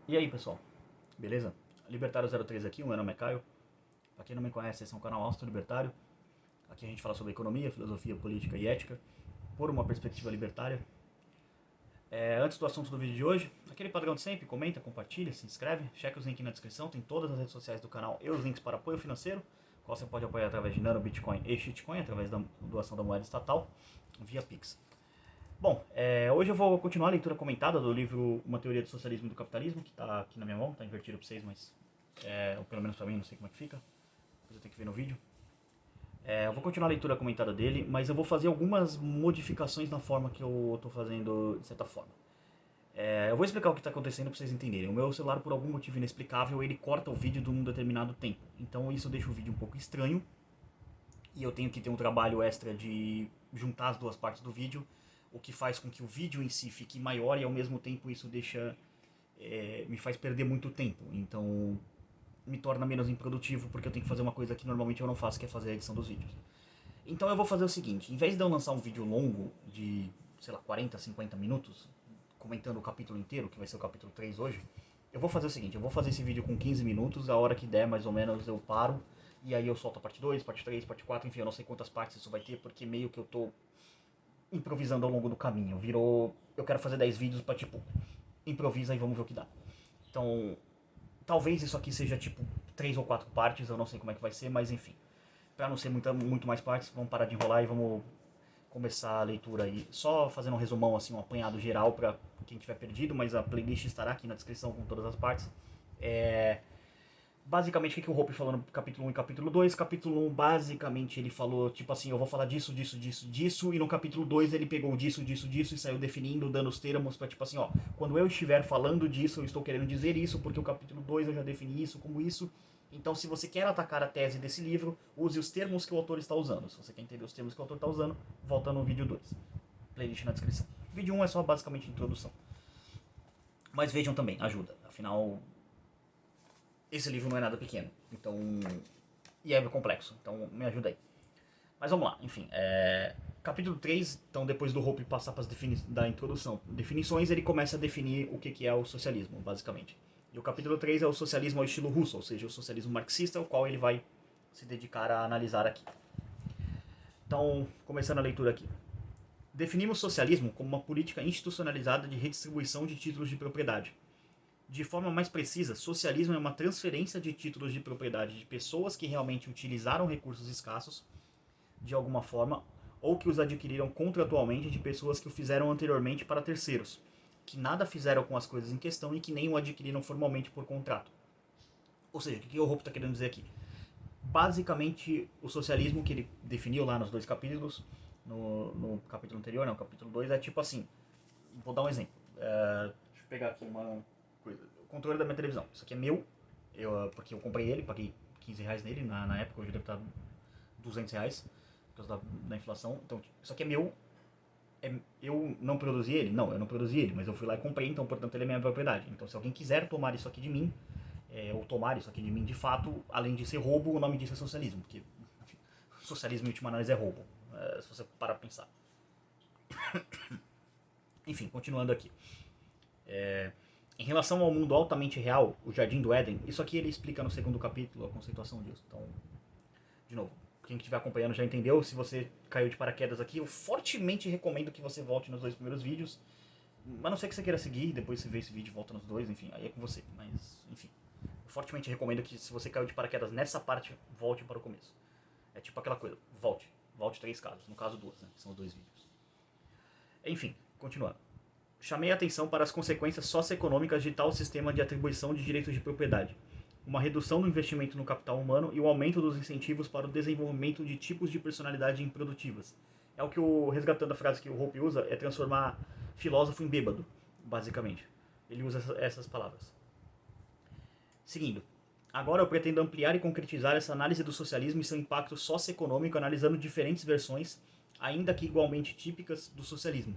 E aí, pessoal, beleza? Libertário 03 aqui, o meu nome é Caio. Pra quem não me conhece, esse é um canal austro-libertário. Aqui a gente fala sobre economia, filosofia, política e ética por uma perspectiva libertária. Antes do assunto do vídeo de hoje, aquele padrão de sempre, comenta, compartilha, se inscreve, checa os links na descrição, tem todas as redes sociais do canal e os links para apoio financeiro, qual você pode apoiar através de Nano, Bitcoin e Shitcoin, através da doação da moeda estatal, via Pix. Bom, hoje eu vou continuar a leitura comentada do livro Uma Teoria do Socialismo e do Capitalismo, que está aqui na minha mão, está invertido para vocês, mas ou pelo menos para mim, não sei como é que fica, depois eu tenho que ver no vídeo. Eu vou continuar a leitura comentada dele, mas eu vou fazer algumas modificações na forma que eu estou fazendo, de certa forma. Eu vou explicar o que está acontecendo para vocês entenderem. O meu celular, por algum motivo inexplicável, ele corta o vídeo de um determinado tempo. Então isso deixa o vídeo um pouco estranho, e eu tenho que ter um trabalho extra de juntar as duas partes do vídeo, o que faz com que o vídeo em si fique maior e ao mesmo tempo isso me faz perder muito tempo. Então me torna menos improdutivo porque eu tenho que fazer uma coisa que normalmente eu não faço, que é fazer a edição dos vídeos. Então eu vou fazer o seguinte, em vez de eu lançar um vídeo longo de, sei lá, 40, 50 minutos, comentando o capítulo inteiro, que vai ser o capítulo 3 hoje, eu vou fazer o seguinte, eu vou fazer esse vídeo com 15 minutos, a hora que der mais ou menos eu paro, e aí eu solto a parte 2, parte 3, parte 4, enfim, eu não sei quantas partes isso vai ter, porque meio que eu tô improvisando ao longo do caminho. Eu quero fazer 10 vídeos pra, tipo, improvisa e vamos ver o que dá. Então, talvez isso aqui seja, tipo, 3 ou 4 partes, eu não sei como é que vai ser, mas enfim. Pra não ser muito mais partes, vamos parar de enrolar e vamos começar a leitura aí. Só fazendo um resumão, assim, um apanhado geral pra quem tiver perdido, mas a playlist estará aqui na descrição com todas as partes. Basicamente, o que o Hope falou no capítulo 1 e capítulo 2? Capítulo 1, basicamente, ele falou, tipo assim, eu vou falar disso, disso, disso, disso, e no capítulo 2 ele pegou disso, disso, disso, e saiu definindo, dando os termos pra, tipo assim, ó, quando eu estiver falando disso, eu estou querendo dizer isso, porque o capítulo 2 eu já defini isso como isso. Então, se você quer atacar a tese desse livro, use os termos que o autor está usando. Se você quer entender os termos que o autor está usando, volta no vídeo 2. Playlist na descrição. Vídeo 1 é só basicamente introdução. Mas vejam também, ajuda. Afinal, esse livro não é nada pequeno, então, e é complexo, então me ajuda aí. Mas vamos lá, enfim, capítulo 3, então depois do Hope passar para da introdução, definições, ele começa a definir o que é o socialismo, basicamente. E o capítulo 3 é o socialismo ao estilo russo, ou seja, o socialismo marxista, o qual ele vai se dedicar a analisar aqui. Então, começando a leitura aqui. Definimos socialismo como uma política institucionalizada de redistribuição de títulos de propriedade. De forma mais precisa, socialismo é uma transferência de títulos de propriedade de pessoas que realmente utilizaram recursos escassos, de alguma forma, ou que os adquiriram contratualmente de pessoas que o fizeram anteriormente para terceiros, que nada fizeram com as coisas em questão e que nem o adquiriram formalmente por contrato. Ou seja, o que o Hope está querendo dizer aqui? Basicamente, o socialismo que ele definiu lá nos dois capítulos, no capítulo anterior, no capítulo 2, é tipo assim, vou dar um exemplo. Deixa eu pegar aqui uma coisa. O controle da minha televisão. Isso aqui é meu, porque eu comprei ele, paguei R$ 15 nele na época, hoje deve estar R$ 200 por causa da inflação. Então, isso aqui é meu. Eu não produzi ele? Não, eu não produzi ele, mas eu fui lá e comprei, então, portanto, ele é minha propriedade. Então, se alguém quiser tomar isso aqui de mim, ou tomar isso aqui de mim de fato, além de ser roubo, o nome disso é socialismo, porque, enfim, socialismo em última análise é roubo, se você parar pra pensar. Enfim, continuando aqui. Em relação ao mundo altamente real, o Jardim do Éden, isso aqui ele explica no segundo capítulo, a conceituação disso. Então, de novo, quem estiver acompanhando já entendeu. Se você caiu de paraquedas aqui, eu fortemente recomendo que você volte nos 2 primeiros vídeos. A não ser que você queira seguir, depois você vê esse vídeo e volta nos 2, enfim, aí é com você. Mas, enfim, eu fortemente recomendo que se você caiu de paraquedas nessa parte, volte para o começo. É tipo aquela coisa, volte 3 casas, no caso 2, né, que são os 2 vídeos. Enfim, continuando. Chamei a atenção para as consequências socioeconômicas de tal sistema de atribuição de direitos de propriedade, uma redução do investimento no capital humano e o aumento dos incentivos para o desenvolvimento de tipos de personalidade improdutivas. É o que resgatando a frase que o Hope usa, é transformar filósofo em bêbado, basicamente. Ele usa essas palavras. Seguindo. Agora eu pretendo ampliar e concretizar essa análise do socialismo e seu impacto socioeconômico, analisando diferentes versões, ainda que igualmente típicas, do socialismo.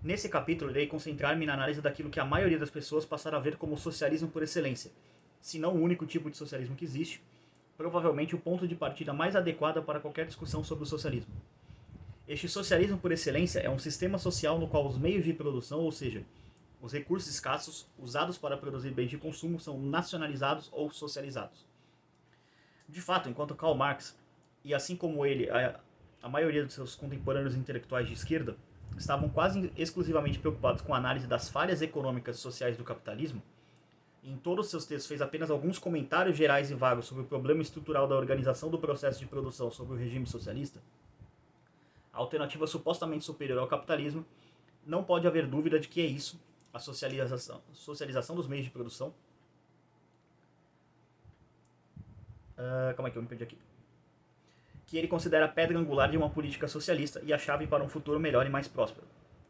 Nesse capítulo, irei concentrar-me na análise daquilo que a maioria das pessoas passaram a ver como socialismo por excelência, se não o único tipo de socialismo que existe, provavelmente o ponto de partida mais adequado para qualquer discussão sobre o socialismo. Este socialismo por excelência é um sistema social no qual os meios de produção, ou seja, Os recursos escassos usados para produzir bens de consumo são nacionalizados ou socializados. De fato, enquanto Karl Marx, e assim como ele, a maioria de seus contemporâneos intelectuais de esquerda, estavam quase exclusivamente preocupados com a análise das falhas econômicas e sociais do capitalismo, e em todos os seus textos fez apenas alguns comentários gerais e vagos sobre o problema estrutural da organização do processo de produção sob o regime socialista, a alternativa supostamente superior ao capitalismo, não pode haver dúvida de que é isso, a socialização dos meios de produção. Calma aí que eu me perdi aqui. Que ele considera a pedra angular de uma política socialista e a chave para um futuro melhor e mais próspero.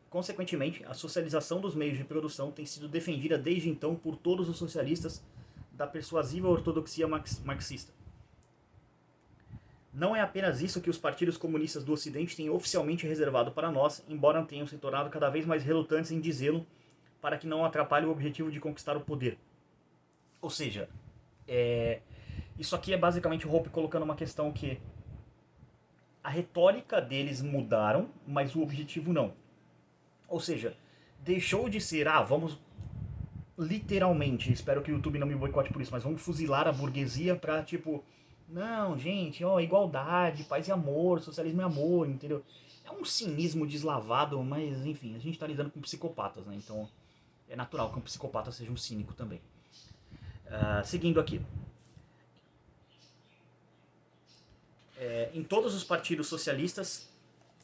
Consequentemente, a socialização dos meios de produção tem sido defendida desde então por todos os socialistas da persuasiva ortodoxia marxista. Não é apenas isso que os partidos comunistas do Ocidente têm oficialmente reservado para nós, embora tenham se tornado cada vez mais relutantes em dizê-lo para que não atrapalhe o objetivo de conquistar o poder. Ou seja, isso aqui é basicamente o Hoppe colocando uma questão que a retórica deles mudaram, mas o objetivo não. Ou seja, deixou de ser, vamos literalmente, espero que o YouTube não me boicote por isso, mas vamos fuzilar a burguesia pra, tipo, não, gente, igualdade, paz e amor, socialismo e amor, entendeu? É um cinismo deslavado, mas, enfim, a gente tá lidando com psicopatas, né? Então, é natural que um psicopata seja um cínico também. Seguindo aqui. Em todos os partidos socialistas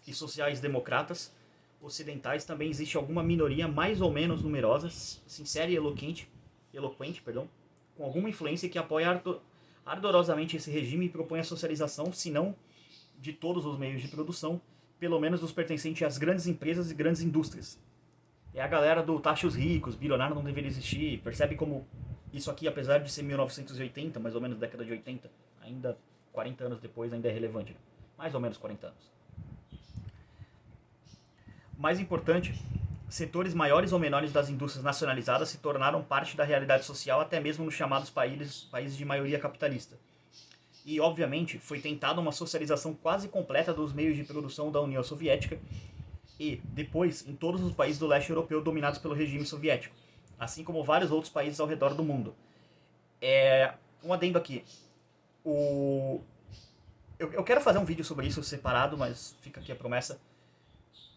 e sociais-democratas ocidentais também existe alguma minoria mais ou menos numerosa, sincera e eloquente, com alguma influência que apoia ardorosamente esse regime e propõe a socialização, se não de todos os meios de produção, pelo menos dos pertencentes às grandes empresas e grandes indústrias. É a galera do taxa os ricos, bilionário não deveria existir, percebe como isso aqui, apesar de ser 1980, mais ou menos década de 80, ainda 40 anos depois ainda é relevante, mais ou menos 40 anos. Mais importante, setores maiores ou menores das indústrias nacionalizadas se tornaram parte da realidade social até mesmo nos chamados países de maioria capitalista. E, obviamente, foi tentada uma socialização quase completa dos meios de produção da União Soviética e, depois, em todos os países do leste europeu dominados pelo regime soviético, assim como vários outros países ao redor do mundo. Um adendo aqui. Eu quero fazer um vídeo sobre isso separado, mas fica aqui a promessa.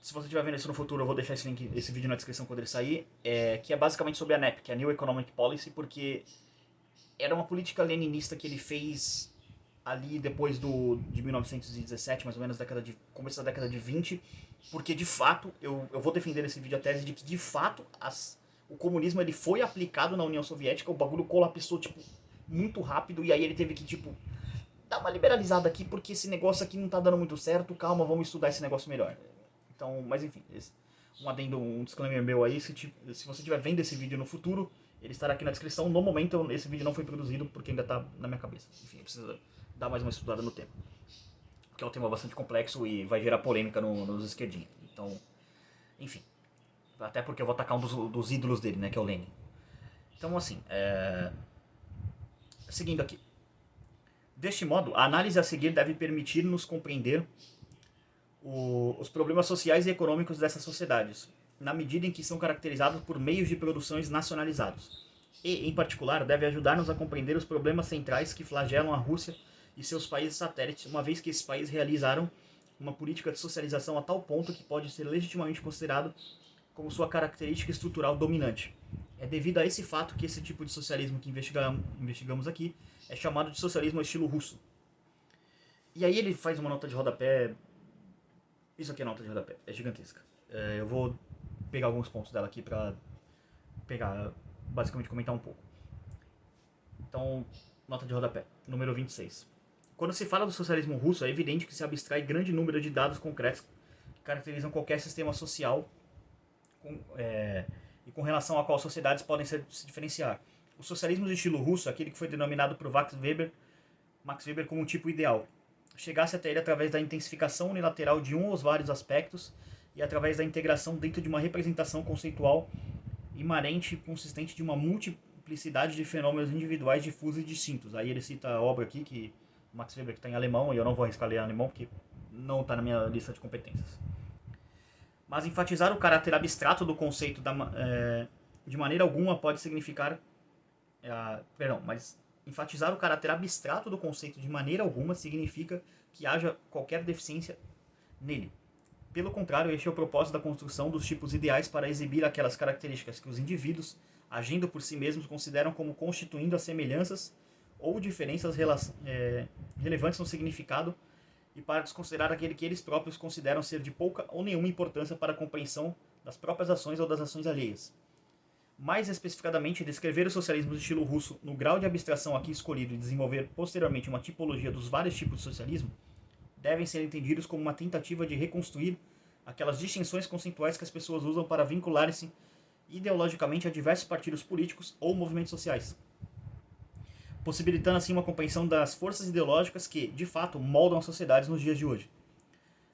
Se você estiver vendo isso no futuro, eu vou deixar esse vídeo na descrição quando ele sair, que é basicamente sobre a NEP, que é a New Economic Policy, porque era uma política leninista que ele fez ali depois de 1917, mais ou menos, começo da década de 20, porque de fato, eu vou defender nesse vídeo a tese de que de fato o comunismo ele foi aplicado na União Soviética, o bagulho colapsou tipo, muito rápido, e aí ele teve que dar uma liberalizada aqui, porque esse negócio aqui não tá dando muito certo, calma, vamos estudar esse negócio melhor. Então, mas enfim, um adendo, um disclaimer meu aí, se você estiver vendo esse vídeo no futuro, ele estará aqui na descrição. No momento, esse vídeo não foi produzido porque ainda está na minha cabeça. Enfim, precisa dar mais uma estudada no tema. Porque é um tema bastante complexo e vai gerar polêmica nos esquerdinhos. Então, enfim. Até porque eu vou atacar um dos ídolos dele, né, que é o Lenin. Então, assim, seguindo aqui. Deste modo, a análise a seguir deve permitir-nos compreender os problemas sociais e econômicos dessas sociedades, na medida em que são caracterizados por meios de produções nacionalizados. E, em particular, deve ajudar-nos a compreender os problemas centrais que flagelam a Rússia e seus países satélites, uma vez que esses países realizaram uma política de socialização a tal ponto que pode ser legitimamente considerado como sua característica estrutural dominante. É devido a esse fato que esse tipo de socialismo que investigamos aqui é chamado de socialismo ao estilo russo. E aí ele faz uma nota de rodapé. Isso aqui é nota de rodapé, é gigantesca. Eu vou pegar alguns pontos dela aqui pra basicamente comentar um pouco. Então, nota de rodapé, número 26. Quando se fala do socialismo russo, é evidente que se abstrai grande número de dados concretos que caracterizam qualquer sistema social e com relação a qual sociedades podem se diferenciar. O socialismo de estilo russo, aquele que foi denominado por Max Weber como um tipo ideal, chegasse até ele através da intensificação unilateral de um ou vários aspectos e através da integração dentro de uma representação conceitual imanente e consistente de uma multiplicidade de fenômenos individuais difusos e distintos. Aí ele cita a obra aqui, que Max Weber, que está em alemão, e eu não vou arriscar ler em alemão porque não está na minha lista de competências. Mas enfatizar o caráter abstrato do conceito de maneira alguma pode significar... mas enfatizar o caráter abstrato do conceito de maneira alguma significa que haja qualquer deficiência nele. Pelo contrário, este é o propósito da construção dos tipos ideais para exibir aquelas características que os indivíduos, agindo por si mesmos, consideram como constituindo as semelhanças ou diferenças relevantes no significado e para desconsiderar aquele que eles próprios consideram ser de pouca ou nenhuma importância para a compreensão das próprias ações ou das ações alheias. Mais especificadamente, descrever o socialismo do estilo russo no grau de abstração aqui escolhido e desenvolver posteriormente uma tipologia dos vários tipos de socialismo devem ser entendidos como uma tentativa de reconstruir aquelas distinções conceituais que as pessoas usam para vincularem-se ideologicamente a diversos partidos políticos ou movimentos sociais, possibilitando assim uma compreensão das forças ideológicas que, de fato, moldam as sociedades nos dias de hoje.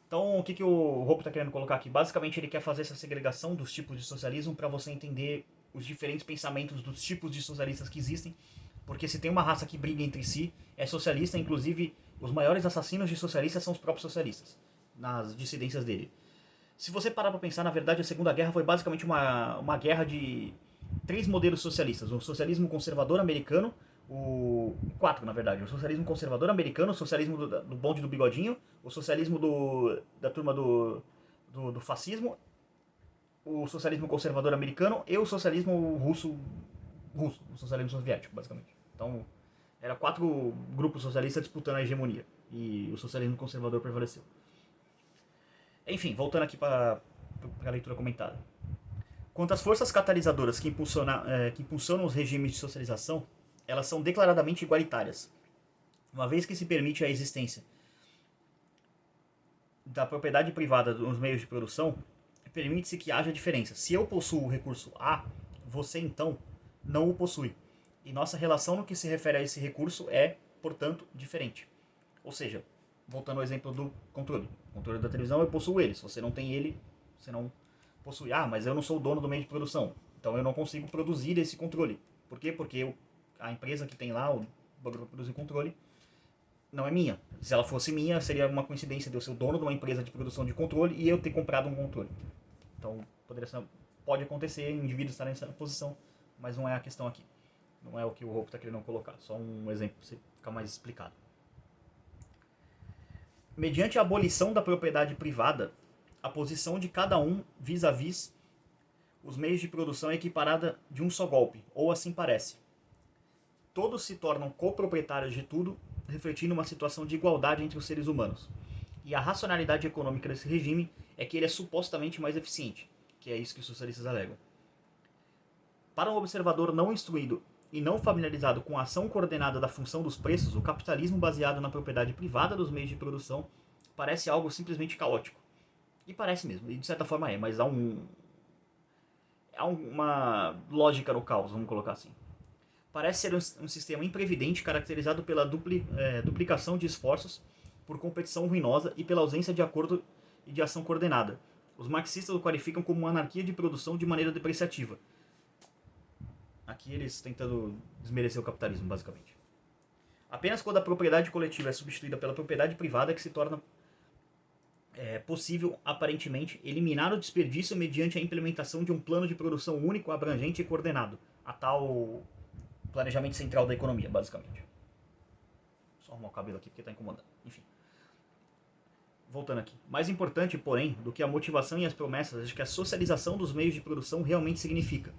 Então, o que o Hoppe está querendo colocar aqui? Basicamente, ele quer fazer essa segregação dos tipos de socialismo para você entender os diferentes pensamentos dos tipos de socialistas que existem, porque se tem uma raça que briga entre si, é socialista, inclusive os maiores assassinos de socialistas são os próprios socialistas, nas dissidências dele. Se você parar para pensar, na verdade, a Segunda Guerra foi basicamente uma guerra de 3 modelos socialistas. O socialismo conservador americano, quatro, na verdade. O socialismo conservador americano, o socialismo do bonde do bigodinho, o socialismo da turma do fascismo, o socialismo conservador americano e o socialismo russo, o socialismo soviético, basicamente. Então, era 4 grupos socialistas disputando a hegemonia. E o socialismo conservador prevaleceu. Enfim, voltando aqui para a leitura comentada. Quanto às forças catalisadoras que impulsionam os regimes de socialização, elas são declaradamente igualitárias. Uma vez que se permite a existência da propriedade privada nos meios de produção, permite-se que haja diferença. Se eu possuo o recurso A, você então não o possui. E nossa relação no que se refere a esse recurso é, portanto, diferente. Ou seja, voltando ao exemplo do controle. O controle da televisão, eu possuo ele. Se você não tem ele, você não possui. Ah, mas eu não sou o dono do meio de produção. Então eu não consigo produzir esse controle. Por quê? Porque a empresa que tem lá, o bagulho para produzir controle, não é minha. Se ela fosse minha, seria uma coincidência de eu ser o dono de uma empresa de produção de controle e eu ter comprado um controle. Então, pode acontecer, indivíduos estarem nessa posição, mas não é a questão aqui. Não é o que o Hoppe está querendo colocar. Só um exemplo para você ficar mais explicado. Mediante a abolição da propriedade privada, a posição de cada um vis-à-vis os meios de produção é equiparada de um só golpe, ou assim parece. Todos se tornam coproprietários de tudo, refletindo uma situação de igualdade entre os seres humanos. E a racionalidade econômica desse regime é que ele é supostamente mais eficiente, que é isso que os socialistas alegam. Para um observador não instruído e não familiarizado com a ação coordenada da função dos preços, o capitalismo baseado na propriedade privada dos meios de produção parece algo simplesmente caótico. E parece mesmo, e de certa forma é, mas há uma lógica no caos, vamos colocar assim. Parece ser um sistema imprevidente caracterizado pela duplicação de esforços, por competição ruinosa e pela ausência de acordo e de ação coordenada. Os marxistas o qualificam como uma anarquia de produção de maneira depreciativa. Aqui eles tentando desmerecer o capitalismo, basicamente. Apenas quando a propriedade coletiva é substituída pela propriedade privada que se torna possível, aparentemente, eliminar o desperdício mediante a implementação de um plano de produção único, abrangente e coordenado. A tal planejamento central da economia, basicamente. Só arrumar o cabelo aqui porque está incomodando. Enfim. Voltando aqui. Mais importante, porém, do que a motivação e as promessas é de que a socialização dos meios de produção realmente significa.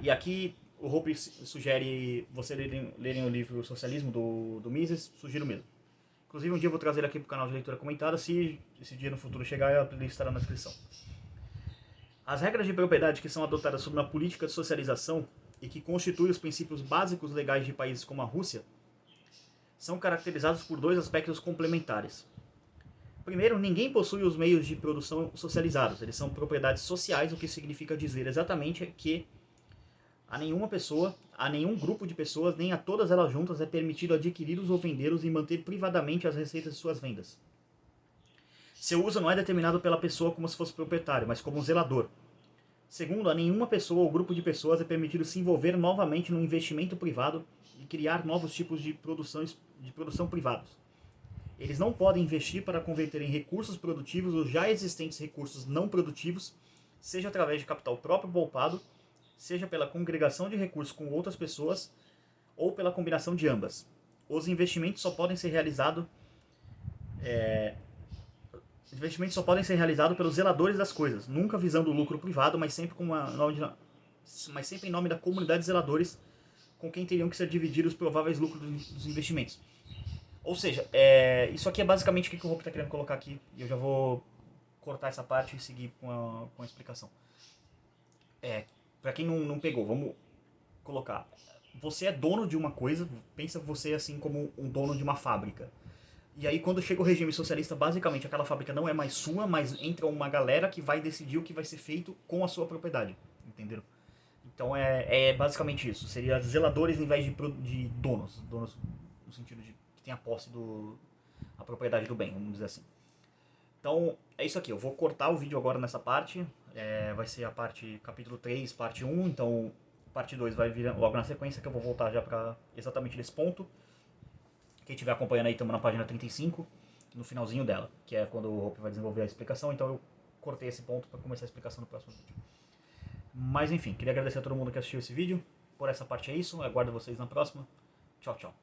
E aqui o Hoppe sugere você lerem o livro Socialismo do Mises, sugiro mesmo. Inclusive um dia eu vou trazer ele aqui para o canal de leitura comentada, se esse dia no futuro chegar, a playlist estará na descrição. As regras de propriedade que são adotadas sob uma política de socialização e que constituem os princípios básicos legais de países como a Rússia são caracterizados por 2 aspectos complementares. Primeiro, ninguém possui os meios de produção socializados, eles são propriedades sociais, o que significa dizer exatamente que a nenhuma pessoa, a nenhum grupo de pessoas, nem a todas elas juntas é permitido adquiri-los ou vendê-los e manter privadamente as receitas de suas vendas. Seu uso não é determinado pela pessoa como se fosse proprietário, mas como um zelador. Segundo, a nenhuma pessoa ou grupo de pessoas é permitido se envolver novamente no investimento privado e criar novos tipos de produção privados. Eles não podem investir para converter em recursos produtivos os já existentes recursos não produtivos seja através de capital próprio poupado, seja pela congregação de recursos com outras pessoas ou pela combinação de ambas. Os investimentos só podem ser realizados pelos zeladores das coisas, nunca visando o lucro privado, mas sempre, mas sempre em nome da comunidade de zeladores com quem teriam que ser divididos os prováveis lucros dos investimentos. Ou seja, isso aqui é basicamente o que o Hope está querendo colocar aqui, e eu já vou cortar essa parte e seguir com a explicação. Para quem não pegou, vamos colocar. Você é dono de uma coisa, pensa você assim como um dono de uma fábrica. E aí quando chega o regime socialista, basicamente aquela fábrica não é mais sua, mas entra uma galera que vai decidir o que vai ser feito com a sua propriedade. Entenderam? Então é basicamente isso. Seria zeladores em vez de donos. Donos no sentido de que tem a posse a propriedade do bem, vamos dizer assim. Então é isso aqui. Eu vou cortar o vídeo agora nessa parte. Vai ser a parte capítulo 3, parte 1. Então parte 2 vai vir logo na sequência, que eu vou voltar já para exatamente desse ponto. Quem estiver acompanhando aí, estamos na página 35, no finalzinho dela, que é quando o Hope vai desenvolver a explicação. Então eu cortei esse ponto para começar a explicação no próximo vídeo. Mas enfim, queria agradecer a todo mundo que assistiu esse vídeo. Por essa parte é isso, aguardo vocês na próxima. Tchau, tchau.